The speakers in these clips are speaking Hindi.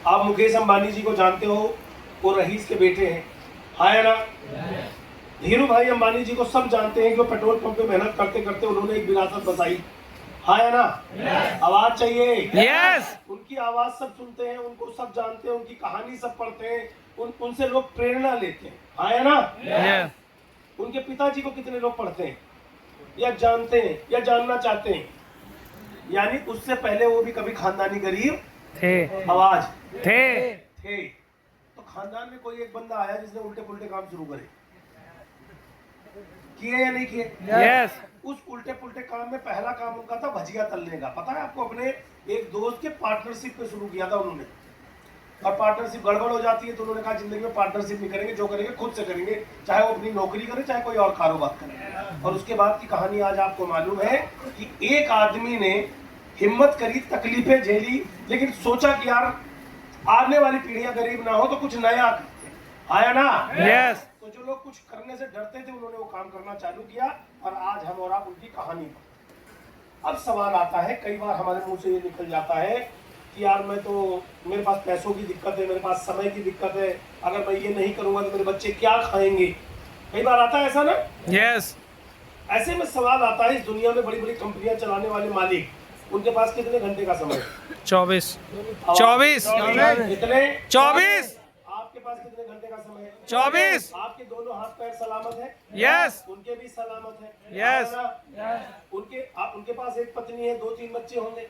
आप मुकेश अंबानी जी को जानते हो, वो रईस के बेटे हैं, हाँ या ना। धीरू भाई अंबानी जी को सब जानते हैं कि वो पेट्रोल पंप पे मेहनत करते करते उन्होंने एक विरासत बसाई, हाँ या ना। आवाज चाहिए, यस। उनकी आवाज सब सुनते हैं, उनको सब जानते हैं, उनकी कहानी सब पढ़ते हैं, उनसे लोग प्रेरणा लेते हैं, हाँ या ना। उनके पिताजी को कितने लोग पढ़ते हैं या जानते हैं या जानना चाहते हैं, यानी उससे पहले वो भी कभी खानदानी गरीब थे। आवाज थे। तो खानदान में कोई एक बंदा आया जिसने उल्टे पुल्टे काम शुरू करे, किए या नहीं किए? यस। उस उल्टे पुल्टे काम में पहला काम उनका था भजिया तलने का। पता है आपको, अपने एक दोस्त के पार्टनरशिप पे शुरू किया था उन्होंने, और पार्टनरशिप गड़बड़ हो जाती है तो उन्होंने कहा जिंदगी में पार्टनरशिप नहीं करेंगे, जो करेंगे खुद से करेंगे, चाहे वो अपनी नौकरी करे चाहे कोई और कारोबार करे। और उसके बाद की कहानी आज आपको मालूम है कि एक आदमी ने हिम्मत करी, तकलीफें झेली, लेकिन सोचा कि यार आने वाली पीढ़ियां गरीब ना हो तो कुछ नया करते, आया ना। यस। तो जो लोग कुछ करने से डरते थे उन्होंने वो काम करना चालू किया, और आज हम और आप उनकी कहानी पर। अब सवाल आता है, कई बार हमारे मुंह से ये निकल जाता है कि यार मैं तो, मेरे पास पैसों की दिक्कत है, मेरे पास समय की दिक्कत है, अगर मैं ये नहीं करूंगा तो मेरे बच्चे क्या खाएंगे। कई बार आता है ऐसा ना। यस। ऐसे में सवाल आता है, इस दुनिया में बड़ी बड़ी कंपनियां चलाने वाले मालिक, उनके पास कितने घंटे का समय है? 24। कितने? 24। आपके पास कितने घंटे का समय है? 24। आपके दोनों हाथ पैर सलामत है? यस। उनके भी सलामत है? यस। उनके पास एक पत्नी है, 2-3 बच्चे होंगे।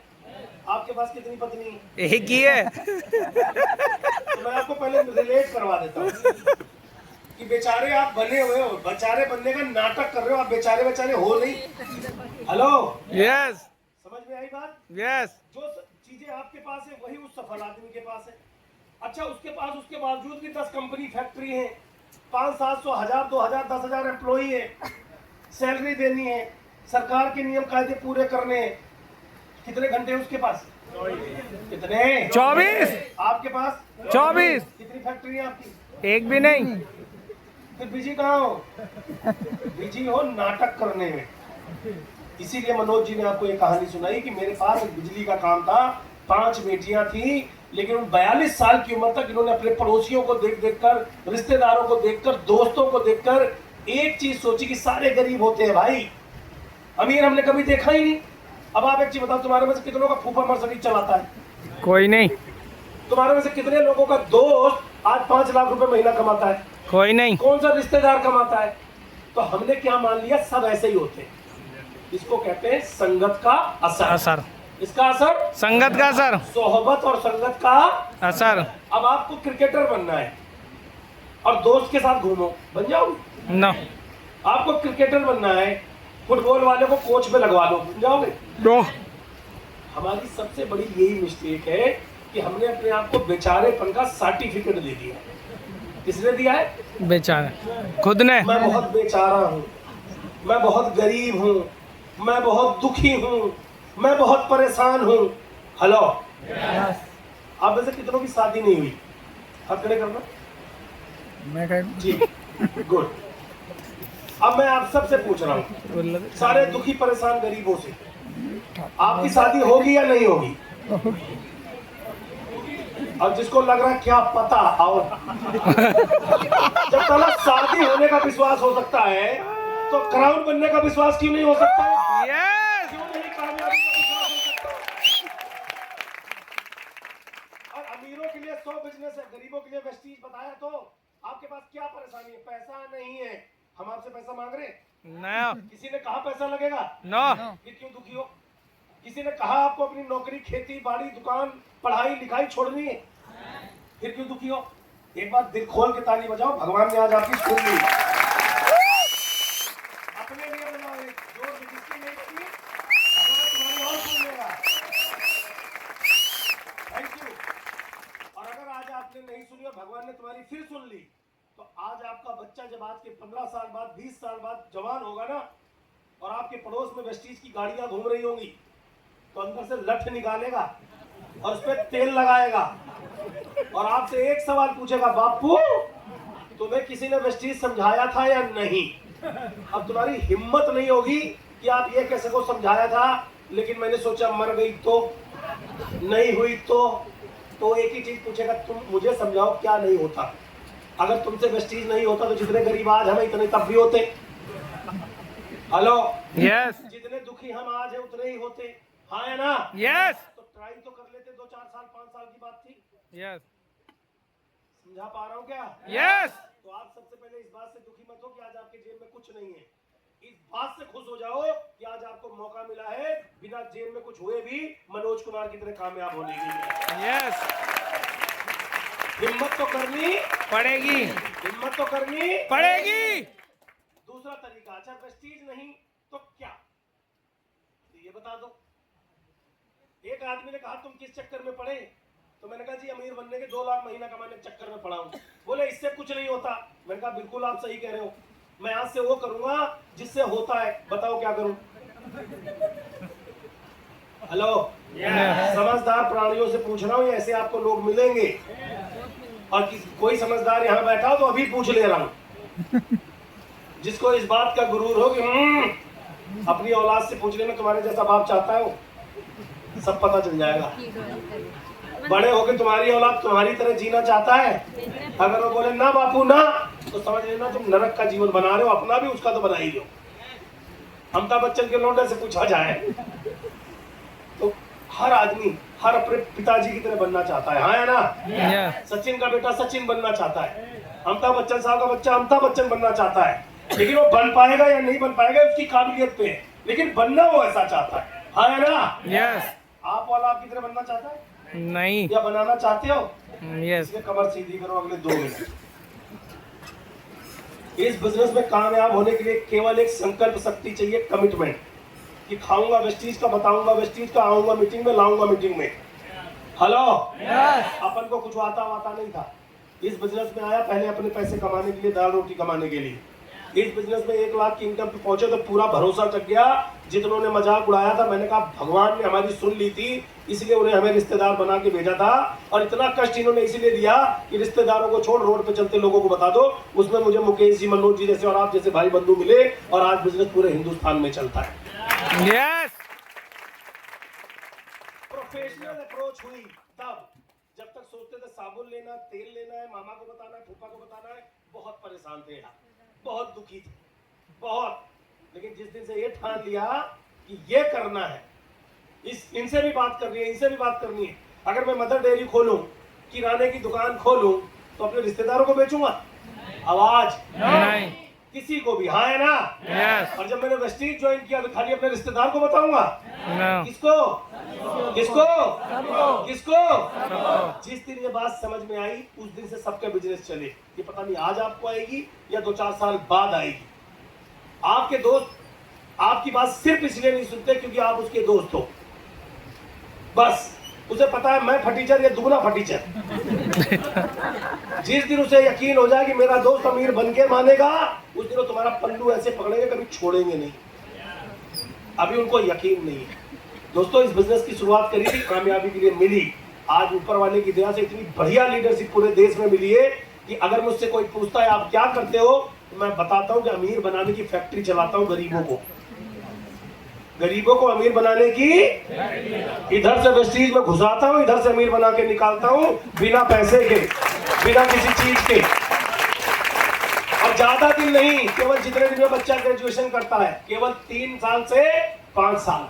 आपके पास कितनी पत्नी है? एक ही है। तो मैं आपको पहले रिलेट करवा देता हूँ कि बेचारे आप बने हुए हो, बेचारे बनने का नाटक कर रहे हो, आप बेचारे बेचारे हो नहीं। Hello, yes. समझ में आई बात? यस। जो चीजें आपके पास है वही उस सफल आदमी के पास है। अच्छा, उसके पास उसके बावजूद भी 10 कंपनी फैक्ट्री है, 500-700 1000 2000 10,000 एम्प्लॉई है, सैलरी देनी है, सरकार के नियम कायदे पूरे करने हैं। कितने घंटे उसके पास? कितने? 24। आपके पास 24। कितनी फैक्ट्री है आपकी? एक भी नहीं। फिर बिजी कहाँ हो? बिजी हो नाटक करने में। इसीलिए मनोज जी ने आपको ये कहानी सुनाई कि मेरे पास एक बिजली का काम था, 5 बेटियां थी, लेकिन उन 42 साल की उम्र तक इन्होंने अपने पड़ोसियों को देख देख कर, रिश्तेदारों को देखकर, दोस्तों को देखकर एक चीज सोची कि सारे गरीब होते हैं भाई, अमीर हमने कभी देखा ही नहीं। अब आप एक चीज बताओ, तुम्हारे में से कितनों का फूफा मर्सिडीज चलाता है? कोई नहीं। तुम्हारे में से कितने लोगों का दोस्त आज 5 लाख रुपए महीना कमाता है? कोई नहीं। कौन सा रिश्तेदार कमाता है? तो हमने क्या मान लिया, सब ऐसे ही होते हैं। इसको कहते हैं संगत का असर। इसका असर, संगत का असर, सोहबत और संगत का असर। अब आपको क्रिकेटर बनना है और दोस्त के साथ घूमो, बन जाओगे? नो। आपको क्रिकेटर बनना है, फुटबॉल वाले को कोच पे लगवा लो, बन जाओगे? नो। हमारी सबसे बड़ी यही मिस्टेक है कि हमने अपने आप को बेचारेपन का सर्टिफिकेट दे दिया। किसने दिया है? बेचारा खुद ने। मैं बहुत बेचारा हूँ, मैं बहुत गरीब हूँ, मैं बहुत दुखी हूँ, मैं बहुत परेशान हूँ। हेलो, आप में से कितनों की शादी नहीं हुई? हाथ खड़े करना। मैं जी, गुड। अब मैं आप सबसे पूछ रहा हूँ, सारे दुखी परेशान गरीबों से, आपकी शादी होगी या नहीं होगी? और जिसको लग रहा है क्या पता, आओ। जब तक शादी होने का विश्वास हो सकता है तो क्राउन बनने का विश्वास क्यों नहीं हो सकता? यस। क्यों नहीं कामयाबी का विश्वास हो सकता? और अमीरों के लिए 100 बिजनेस है, गरीबों के लिए वेस्टीज बताया। तो आपके पास क्या परेशानी है? पैसा नहीं है। हम आपसे पैसा मांग रहे हैं? नो। किसी ने कहा पैसा लगेगा? नो। फिर क्यों दुखी हो? किसी ने कहा आपको अपनी नौकरी, खेती बाड़ी, दुकान, पढ़ाई लिखाई छोड़नी है? फिर क्यों दुखी हो? एक बार दिल खोल के ताली बजाओ, भगवान ने आज आपकी सुन ली। अपने लिए बजाओ, जो जिसकी नहीं बनी, भगवान तुम्हारी और सुन लेगा। Thank you. और अगर आज आपने नहीं सुनी और भगवान ने तुम्हारी फिर सुन ली, तो आज आपका बच्चा जब आज के 15 साल बाद, 20 साल बाद जवान होगा ना, और आपके पड़ोस में वेस्टीज की गाड़ियां घूम रही होंगी, तो अंदर से लठ निकालेगा और उस पर तेल लगाएगा और आपसे एक सवाल पूछेगा, बापू तुम्हें किसी ने वेस्टीज समझाया था या नहीं? अब तुम्हारी हिम्मत नहीं होगी कि आप ये कैसे को समझाया था, लेकिन मैंने सोचा मर गई तो, नहीं हुई तो तो एक ही चीज पूछेगा, तुम मुझे समझाओ क्या नहीं होता। अगर तुमसे वेस्टीज नहीं होता तो जितने गरीब आज हमें इतने तब भी होते। हेलो, यस जितने दुखी हम आज है उतने ही होते। हाँ या ना? यस तो ट्राई तो कर लेते, 2-4 साल 5 साल की बात थी। यस समझा पा रहा हूँ क्या? यस तो आप सबसे पहले इस बात से दुखी मत हो कि आज आपके जेब में कुछ नहीं है। इस बात से खुश हो जाओ कि आज आपको मौका मिला है बिना जेब में कुछ हुए भी मनोज कुमार की तरह कामयाब होने की। यस हिम्मत तो करनी पड़ेगी हिम्मत तो करनी पड़ेगी। दूसरा तरीका, अच्छा वेस्टीज नहीं तो क्या, तो ये बता दो। एक आदमी ने कहा तुम किस चक्कर में पड़े, तो मैंने कहा जी अमीर बनने के 2 लाख महीना कमाने के चक्कर में पड़ा हूं। बोले इससे कुछ नहीं होता। मैंने कहा बिल्कुल आप सही कह रहे हो, मैं आज से वो करूंगा जिससे होता है। बताओ क्या करूं? हेलो, समझदार प्राणियों से पूछ रहा हूं, ऐसे आपको लोग मिलेंगे। और कोई समझदार यहाँ बैठा हो तो अभी पूछ ले रहा हूं, जिसको इस बात का गुरूर हो कि अपनी औलाद से पूछने में तुम्हारे जैसा बाप चाहता है, वो सब पता चल जाएगा। बड़े होके तुम्हारी औलाद तुम्हारी तरह जीना चाहता है, अगर वो बोले ना बापू ना, तो समझ लेना तुम नरक का जीवन बना रहे हो, अपना भी उसका तो बना ही लो। अमिताभ बच्चन के लौंडे से पूछा जाए तो हर आदमी हर अपने पिताजी की तरह बनना चाहता है। हाँ या ना? सचिन का बेटा सचिन बनना चाहता है, अमिताभ बच्चन साहब का बच्चा अमिताभ बच्चन बनना चाहता है, लेकिन वो बन पाएगा या नहीं बन पाएगा उसकी काबिलियत पे है, लेकिन बनना वो ऐसा चाहता है। हाँ या ना? यस आप वाला आपकी तरह बनना चाहता है नहीं या बनाना चाहते हो? यस इसलिए कमर सीधी करो अगले 2 मिनट। इस बिजनेस में कामयाब होने के लिए केवल एक संकल्प शक्ति चाहिए, कमिटमेंट, कि खाऊंगा वेस्टीज का, बताऊंगा वेस्टीज का, आऊंगा मीटिंग में, लाऊंगा मीटिंग में। हेलो, अपन को कुछ आता नहीं था, इस बिजनेस में आया पहले अपने पैसे कमाने के लिए, दाल रोटी कमाने के लिए। इस बिजनेस में 1 लाख की इनकम पे पहुंचे तो पूरा भरोसा जग गया। जितनों ने मजाक उड़ाया था, मैंने कहा भगवान ने हमारी सुन ली थी, इसलिए उन्हें हमें रिश्तेदार बना के भेजा था। और इतना कष्ट इन्होंने इसलिए दिया कि रिश्तेदारों को छोड़ रोड पे चलते लोगों को बता दो। उसमें मुझे मुकेश जी, मनोज जी जैसे और आप जैसे भाई बंधु मिले, और आज बिजनेस पूरे हिंदुस्तान में चलता है। यस प्रोफेशनल अप्रोच हुई तब, जब तक सोचते थे साबुन लेना, तेल लेना है, मामा को बताना है, फूफा को बताना है, बहुत परेशान थे यार, बहुत दुखी थे, बहुत। लेकिन जिस दिन से ये ठान लिया कि ये करना है, इनसे भी बात करनी है, इनसे भी बात करनी है। अगर मैं मदर डेयरी खोलूं, किराने की दुकान खोलूं, तो अपने रिश्तेदारों को बेचूंगा? आवाज नहीं किसी को भी। हाँ है ना? यस और जब मैंने वेस्टीज ज्वाइन किया तो खाली अपने रिश्तेदार को बताऊंगा? नो किसको किसको किसको? जिस दिन ये बात समझ में आई उस दिन से सबके बिजनेस चले। ये पता नहीं आज आपको आएगी या 2-4 साल बाद आएगी। आपके दोस्त आपकी बात सिर्फ इसलिए नहीं सुनते क्योंकि आप उसके दोस्त हो, बस। उसे पता है मैं फटीचर या दुगना फटीचर। जिस दिन उसे यकीन हो जाए कि मेरा दोस्त अमीर बन के मानेगा, उस दिन वो तुम्हारा पल्लू ऐसे पकड़ेंगे, कभी छोड़ेंगे नहीं। अभी उनको यकीन नहीं है। दोस्तों, इस बिजनेस की शुरुआत करी थी, कामयाबी के लिए मिली। आज ऊपर वाले की दया से इतनी बढ़िया लीडरशिप पूरे देश में मिली है कि अगर मुझसे कोई पूछता है आप क्या करते हो, तो मैं बताता हूं कि अमीर बनाने की फैक्ट्री चलाता हूं, गरीबों को अमीर बनाने की। इधर से वेस्टीज में घुसाता हूं, इधर से अमीर बना के निकालता हूं, बिना पैसे के, बिना किसी चीज के। और ज्यादा दिन नहीं, केवल जितने दिन में बच्चा ग्रेजुएशन करता है, केवल 3 साल से 5 साल।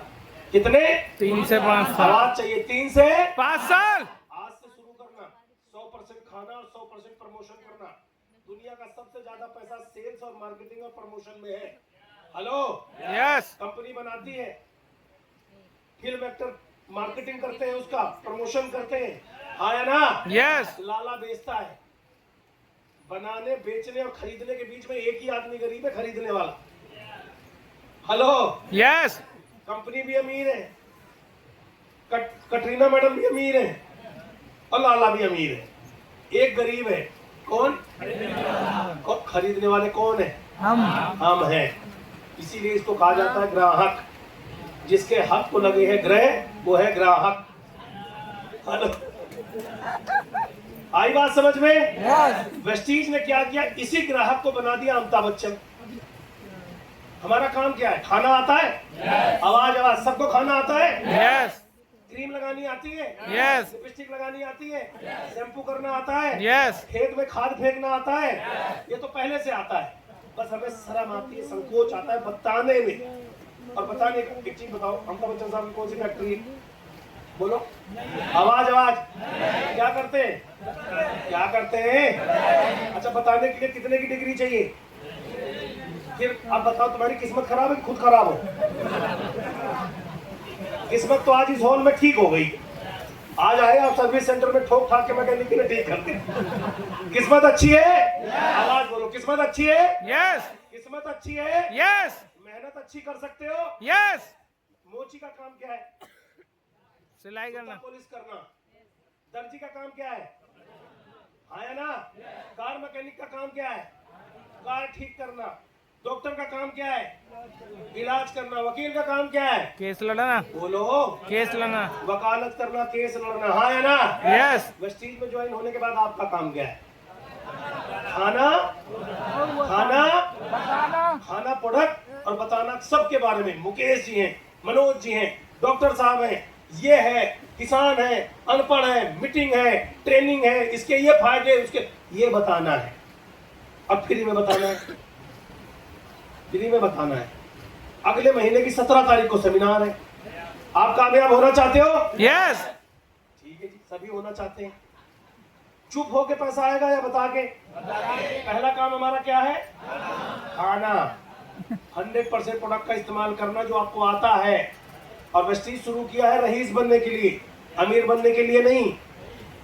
कितने? 3 से 5 साल। आवाज चाहिए, 3 से 5 साल। आज से शुरू करना, 100% खाना और 100% प्रमोशन करना। दुनिया का सबसे ज्यादा पैसा सेल्स और मार्केटिंग और प्रमोशन में है। हेलो, यस कंपनी बनाती है, फिल्म एक्टर मार्केटिंग करते हैं, उसका प्रमोशन करते हैं। हाँ या ना? यस लाला बेचता है। बनाने, बेचने और खरीदने के बीच में एक ही आदमी गरीब है, खरीदने वाला। हेलो, यस कंपनी भी अमीर है, कटरीना मैडम भी अमीर है, और लाला भी अमीर है। एक गरीब है, कौन? खरीदने वाले कौन है? हम हैं। इसीलिए इसको कहा जाता है ग्राहक। जिसके हक को लगे है ग्रह, वो है ग्राहक। हेलो, आई बात समझ में? वेस्टीज ने क्या किया? इसी ग्राहक को बना दिया अमिताभ बच्चन। हमारा काम क्या है? खाना आता है? आवाज सबको खाना आता है? यस क्रीम लगानी आती है? यस लिपस्टिक लगानी आती है? शैम्पू करना आता है? यस खेत में खाद फेंकना आता है? ये तो पहले से आता है, बस हमें शर्म आती है, संकोच आता है बताने में। और बताने का एक चीज बताओ, अमिताभ बच्चन साहब की कौन सी फैक्ट्री? बोलो, आवाज आवाज। क्या करते हैं? क्या करते हैं? अच्छा, बताने के लिए कितने की डिग्री चाहिए? फिर अब बताओ, तुम्हारी किस्मत खराब है कि खुद खराब हो? किस्मत तो आज इस हॉल में ठीक हो गई, आज आए आप सर्विस सेंटर में ठोक ठाक के मैकेनिक ने ठीक कर दी। किस्मत अच्छी है? आवाज बोलो, किस्मत अच्छी है? यस किस्मत अच्छी है? यस मेहनत अच्छी कर सकते हो? यस मोची का काम क्या है? सिलाई करना पॉलिश करना। दर्जी का काम क्या है? आया ना? कार मैकेनिक का काम क्या है? कार ठीक करना। डॉक्टर का काम क्या है? इलाज करना। वकील का काम क्या है? केस लड़ना बोलो, केस लड़ना वकालत करना, केस लड़ना। हाँ या ना? यस वेस्टीज में ज्वाइन होने के बाद आपका काम क्या है? खाना खाना खाना प्रोडक्ट और बताना सबके बारे में। मुकेश जी हैं, मनोज जी हैं, डॉक्टर साहब हैं, ये है, किसान है, अनपढ़ है, मीटिंग है, ट्रेनिंग है, इसके ये फायदे, उसके ये बताना है। अब फ्री में बताना है, फ्री में बताना है। अगले महीने की 17 तारीख को सेमिनार है। आप कामयाब होना चाहते हो? यस ठीक है जी, सभी होना चाहते हैं। चुप होके पैसा आएगा या बता के? पहला काम हमारा क्या है? खाना। 100% प्रोडक्ट का इस्तेमाल करना जो आपको आता है। और वेस्टीज शुरू किया है रईस बनने के लिए, अमीर बनने के लिए नहीं,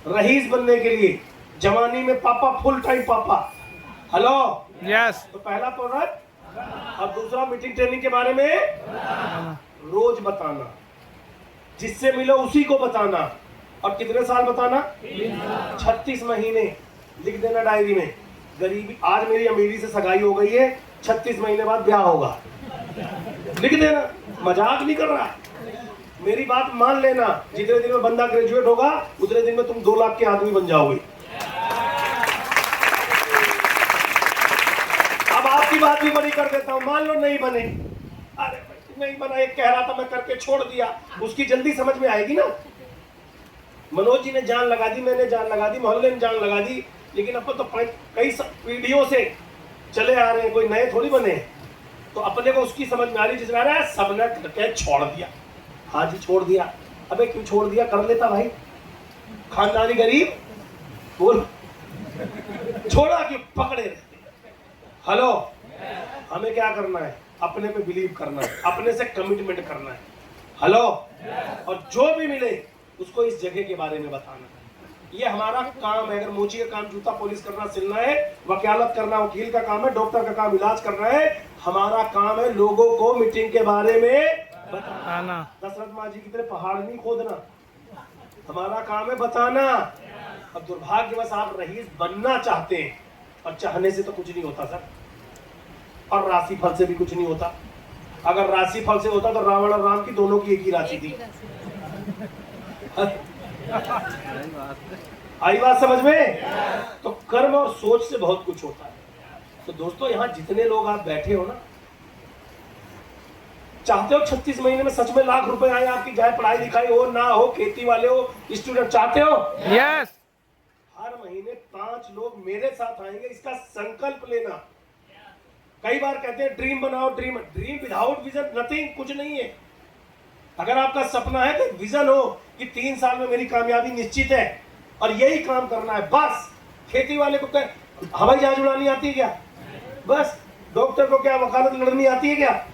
रईस बनने के लिए। जवानी में पापा, फुल टाइम पापा। हेलो, यस तो पहला प्रोडक्ट और दूसरा मीटिंग ट्रेनिंग के बारे में रोज बताना, जिससे मिलो उसी को बताना। और कितने साल बताना? 36 महीने। लिख देना डायरी में, गरीबी, आज मेरी अमीरी से सगाई हो गई है, 36 महीने बाद ब्याह होगा। लिख देना, मजाक नहीं कर रहा, मेरी बात मान लेना। जितने दिन में बंदा ग्रेजुएट होगा उतने दिन में तुम 2 लाख के आदमी बन जाओगे। अब आपकी बात भी बड़ी कर देता हूं, मान लो नहीं बने। अरे नहीं बना, एक कह रहा था मैं करके छोड़ दिया, उसकी जल्दी समझ में आएगी ना। मनोज जी ने जान लगा दी, मैंने जान लगा दी, मोहल्ले ने जान लगा दी, लेकिन अपन तो कई पीढ़ियों से चले आ रहे हैं, कोई नए थोड़ी बने। तो अपने को उसकी समझ में आ रही, जिसमें आ रहा है सबने करके छोड़ दिया। हाँ जी छोड़ दिया। अबे क्यों छोड़ दिया? कर लेता भाई, खानदानी गरीब। बोल, छोड़ा क्यों? पकड़े रहते। हेलो, हमें क्या करना है? अपने पे बिलीव करना है, अपने से कमिटमेंट करना है। हेलो, और जो भी मिले उसको इस जगह के बारे में बताना है। ये हमारा काम है। अगर मोची का काम जूता पॉलिश करना, सिलना है, वकालत करना वकील का काम है, डॉक्टर का काम इलाज करना है, हमारा काम है लोगों को मीटिंग के बारे में बताना। दशरथ माँ जी की तरह पहाड़ नहीं खोदना, हमारा काम है बताना। अब दुर्भाग्यवश आप रईस बनना चाहते हैं, और चाहने से तो कुछ नहीं होता सर, और राशि फल से भी कुछ नहीं होता। अगर राशि फल से होता तो रावण और राम की दोनों की एक ही राशि थी। आई बात समझ में? तो कर्म और सोच से बहुत कुछ होता है। तो दोस्तों, यहाँ जितने लोग आप बैठे हो ना, चाहते हो 36 महीने में सच में लाख रुपए आए आपकी, चाहे पढ़ाई लिखाई हो ना हो, खेती वाले हो, स्टूडेंट, चाहते हो? यस हर महीने 5 लोग मेरे साथ आएंगे, इसका संकल्प लेना। कई बार कहते हैं ड्रीम बनाओ, ड्रीम विदाउट विजन नथिंग, कुछ नहीं है। अगर आपका सपना है तो विजन हो कि 3 साल में मेरी कामयाबी निश्चित है और यही काम करना है बस। खेती वाले को क्या हवाई जहाज उड़ानी आती है क्या? बस। डॉक्टर को क्या वकालत लड़नी आती है क्या?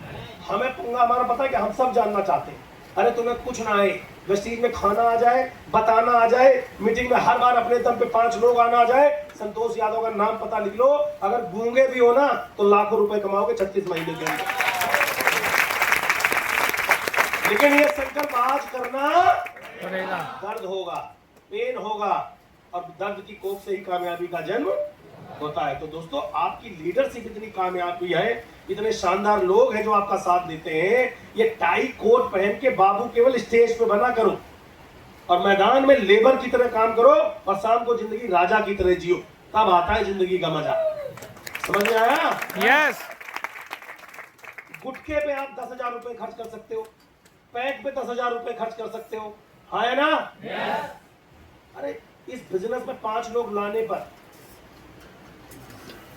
हमें पंगा हमारा पता है कि हम सब जानना चाहते हैं। अरे तुम्हें कुछ ना आए, वेस्टीज में खाना आ जाए, बताना आ जाए, मीटिंग में हर बार अपने दम पे 5 लोग आना आ जाए, संतोष यादव का नाम पता लिख लो। अगर गूंगे भी हो ना तो लाखों रुपए कमाओगे 36 महीने के अंदर। लेकिन ये संकल्प आज करना पड़ेगा। दर्द होगा, पेन होगा, और दर्द की कोख से ही कामयाबी का जन्म होता है। तो दोस्तों, आपकी लीडरशिप इतनी कामयाबी है, इतने शानदार लोग हैं जो आपका साथ देते हैं। ये टाई कोट पहन के बाबू केवल स्टेज पे बना करो और मैदान में लेबर की तरह काम करो, और शाम को जिंदगी राजा की तरह जियो, तब आता है जिंदगी का मजा। समझ में आया? यस गुटखे पे आप 10,000 रुपए खर्च कर सकते हो, पैक पे 10,000 रुपए खर्च कर सकते हो, हाँ है ना? अरे इस बिजनेस में 5 लोग लाने पर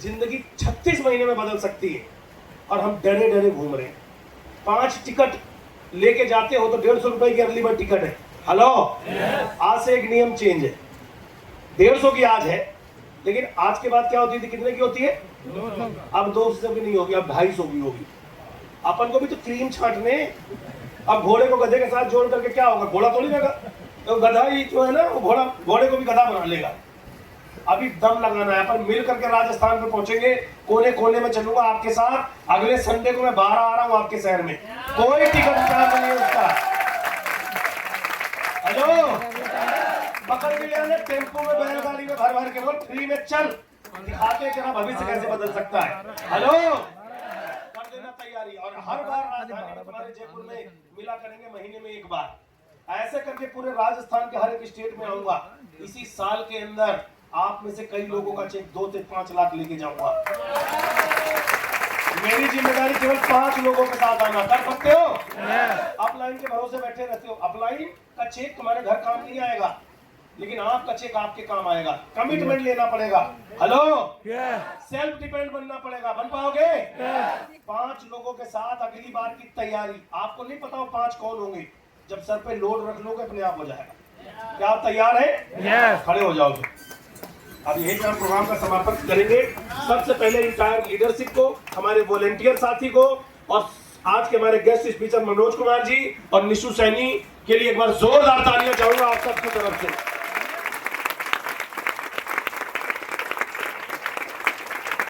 जिंदगी 36 महीने में बदल सकती है और हम डरे डरे घूम रहे हैं। 5 टिकट लेके जाते हो तो 150 रुपए की अर्ली बर्ड टिकट है। हेलो, आज से एक नियम चेंज है। 150 की आज है, लेकिन आज के बाद क्या होती थी, कितने की होती है? अब 200 की नहीं होगी, अब 250 की होगी। अपन को भी तो क्रीम छांटने। अब घोड़े को गधे के साथ जोड़ करके क्या होगा? घोड़ा थोड़ी रहेगा, तो गधा ही जो है ना वो घोड़े को भी गधा बना लेगा। अभी दम लगाना है, अपन मिल करके राजस्थान पे पहुंचेंगे। कोने कोने में चलूंगा आपके साथ। अगले संडे को मैं बाहर आ रहा हूं आपके शहर में, कोई टिकट चार्ज नहीं है उसका। हेलो, पकड़ के ले आने टेम्पो में, बैलगाड़ी में भर भर के, बोल फ्री में चल, दिखाते हैं तेरा भविष्य कैसे बदल सकता है। हेलो, कर देना तैयारी। और हर बार राजधानी में तुम्हारे जयपुर में मिला करेंगे, महीने में एक बार। ऐसे करके पूरे राजस्थान के हर एक स्टेट में आऊंगा। इसी साल के अंदर आप में से कई लोगों का चेक 2 से 5 लाख लेके जाऊंगा। मेरी जिम्मेदारी केवल 5 लोगों के साथ आना। कर सकते हो? अपलाइन के भरोसे बैठे रहते हो। अपलाइन का चेक तुम्हारे घर काम नहीं आएगा, लेकिन आपका चेक आपके काम आएगा। कमिटमेंट लेना पड़ेगा। हेलो, सेल्फ डिपेंड बनना पड़ेगा। बन पाओगे? 5 लोगों के साथ अगली बार की तैयारी। आपको नहीं पता वो 5 कौन होंगे, जब सर पे लोड रख लोगे अपने आप हो जाएगा। क्या आप तैयार है? खड़े हो जाओ। अब यही हम प्रोग्राम का समापन करेंगे। सबसे पहले इंटायर लीडरशिप को, हमारे वॉलेंटियर साथी को, और आज के हमारे गेस्ट स्पीकर मनोज कुमार जी और निशु सैनी के लिए एक बार जोरदार तालियां चाहूंगा आप सबकी तरफ से।